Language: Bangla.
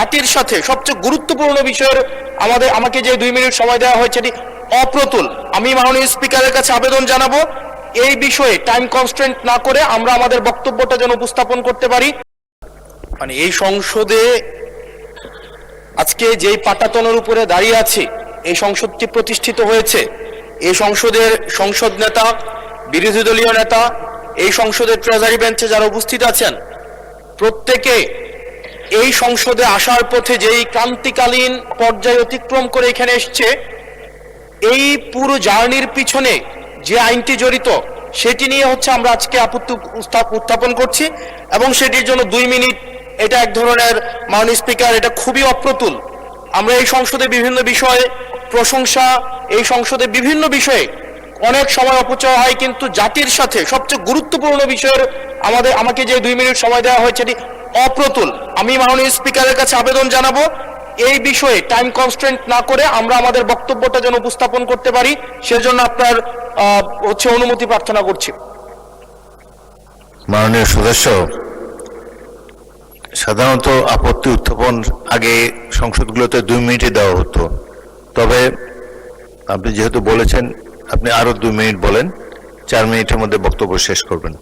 জাতির সাথে সবচেয়ে গুরুত্বপূর্ণ বিষয়ের আমাকে যে 2 মিনিট সময় দেওয়া হয়েছে এটি অপ্রতুল। আমি মাননীয় স্পিকারের কাছে আবেদন জানাবো এই বিষয়ে টাইম কনস্ট্রেন্ট না করে আমরা আমাদের বক্তব্যটা যেন উপস্থাপন করতে পারি। মানে এই সংসদে আজকে যেই পাটাতনের উপরে দাঁড়িয়ে আছে, এই সংসদটি প্রতিষ্ঠিত হয়েছে, এই সংসদের সংসদ নেতা, বিরোধী দলীয় নেতা, এই সংসদের ট্রেজারি বেঞ্চে যারা উপস্থিত আছেন, প্রত্যেকে এই সংসদে আসার পথে যেই ক্রান্তিকালীন পর্যায় অতিক্রম করে এখানে এসছে, এই পুরো জার্নির পিছনে যে আইনটি জড়িত সেটি নিয়ে হচ্ছে আমরা আজকে আপত্তি উত্থাপন করছি এবং সেটির জন্য 2 মিনিট এটা এক ধরনের, মাননীয় স্পিকার, এটা খুবই অপ্রতুল। আমরা এই সংসদে বিভিন্ন বিষয়ে প্রশংসা, এই সংসদে বিভিন্ন বিষয়ে অনেক সময় অপচয় হয়, কিন্তু জাতির সাথে সবচেয়ে গুরুত্বপূর্ণ বিষয়ের আমাকে যে 2 মিনিট সময় দেওয়া হয়েছে এটি অপ্রতুল। আমি মাননীয় স্পিকারের কাছে আবেদন জানাবো এই বিষয়ে টাইম কনস্ট্রেন্ট না করে আমরা আমাদের বক্তব্যটা যেন উপস্থাপন করতে পারি, সেজন্য আপনার অনুমতি প্রার্থনা করছি। মাননীয় সদস্য, সাধারণত আপত্তি উত্থাপন আগে সংসদগুলোতে 2 মিনিটে দেওয়া হতো, তবে আপনি যেহেতু বলেছেন আপনি আরো 2 মিনিট বলেন, 4 মিনিটের মধ্যে বক্তব্য শেষ করবেন।